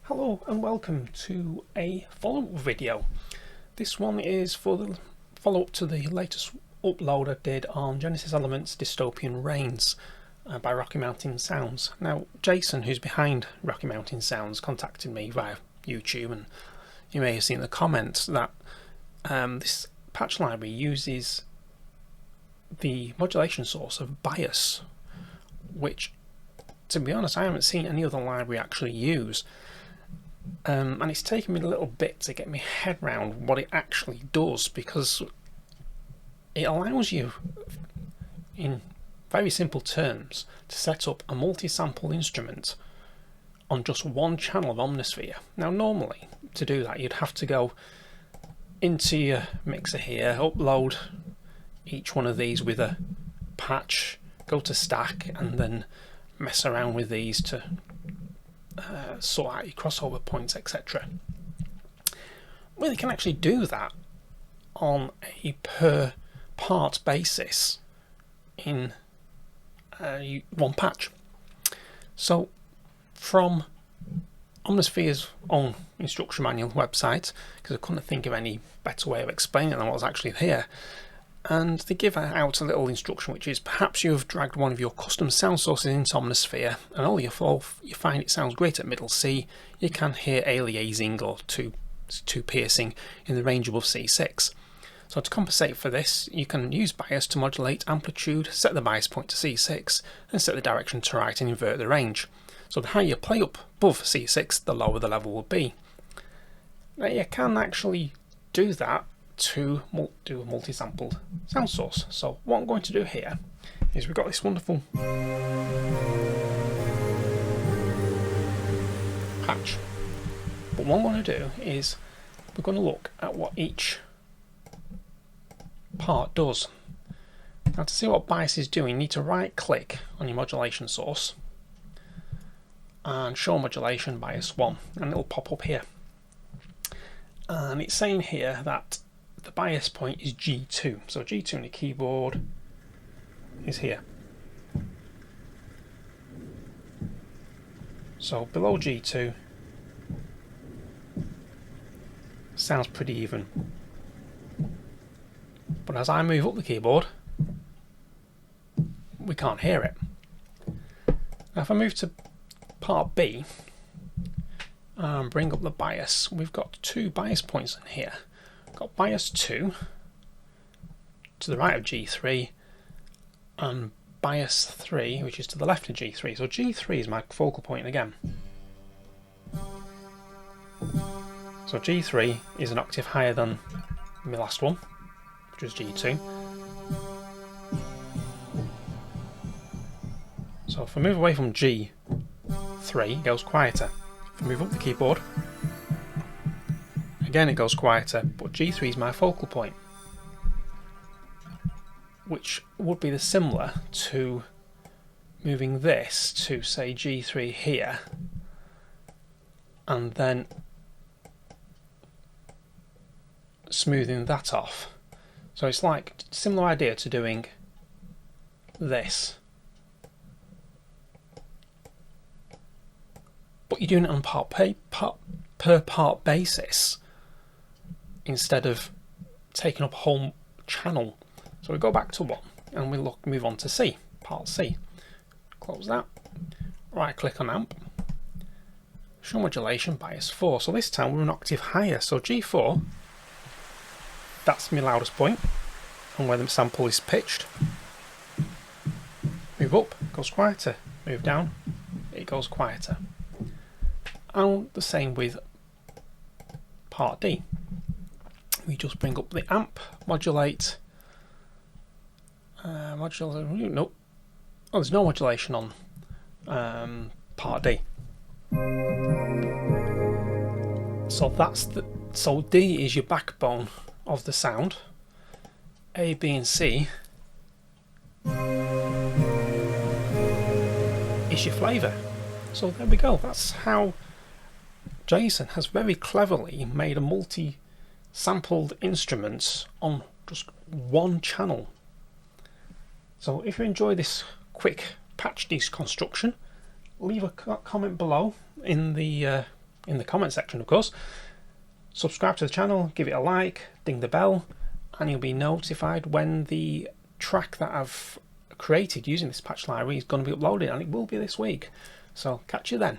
Hello and welcome to a follow-up video. This one is for the follow-up to the latest upload I did on Genesis Elements Dystopian Rains by Rocky Mountain Sounds. Now Jason, who's behind Rocky Mountain Sounds, contacted me via YouTube, and you may have seen the comments that this patch library uses the modulation source of bias, which, to be honest, I haven't seen any other library actually use. And it's taken me a little bit to get my head around what it actually does, because it allows you, in very simple terms, to set up a multi-sample instrument on just one channel of Omnisphere. Now normally, to do that, you'd have to go into your mixer here, upload each one of these with a patch, go to stack, and then mess around with these to sort out your crossover points, etc. Well, you can actually do that on a per part basis in one patch. So from Omnisphere's own instruction manual website, because I couldn't think of any better way of explaining it than what was actually here, and they give out a little instruction which is, perhaps you have dragged one of your custom sound sources into Omnisphere and all you find it sounds great at middle C, you can hear aliasing or too piercing in the range above C6. So to compensate for this, you can use bias to modulate amplitude, set the bias point to C6 and set the direction to right and invert the range. So the higher you play up above C6, the lower the level will be. Now you can actually do that to do a multi-sampled sound source. So what I'm going to do here is we've got this wonderful patch, but what I'm going to do is we're going to look at what each part does. Now to see what bias is doing, you need to right click on your modulation source and show modulation bias 1, and it'll pop up here, and it's saying here that the bias point is G2. So G2 on the keyboard is here. So below G2 sounds pretty even. But as I move up the keyboard, we can't hear it. Now if I move to part B and bring up the bias, we've got two bias points in here. Got bias 2 to the right of G3 and bias 3, which is to the left of G3. So G3 is my focal point again. So G3 is an octave higher than my last one, which was G2. So if I move away from G3, it goes quieter. If I move up the keyboard, again it goes quieter, but G3 is my focal point, which would be the similar to moving this to, say, G3 here, and then smoothing that off. So it's like a similar idea to doing this, but you're doing it on per part basis, instead of taking up a whole channel. So we go back to 1 and we move on to C, part C. Close that, right click on amp, show modulation bias 4. So this time we're an octave higher, so G4, that's my loudest point and where the sample is pitched. Move up, it goes quieter, move down, it goes quieter. And the same with part D. We just bring up the amp, modulate, nope, oh, there's no modulation on part D. So D is your backbone of the sound. A, B and C is your flavour. So there we go, that's how Jason has very cleverly made a multi-sampled instrument on just one channel. So if you enjoy this quick patch deconstruction, leave a comment below in the in the comment section, of course. Subscribe to the channel, give it a like, ding the bell, and you'll be notified when the track that I've created using this patch library is going to be uploaded, and it will be this week. So catch you then.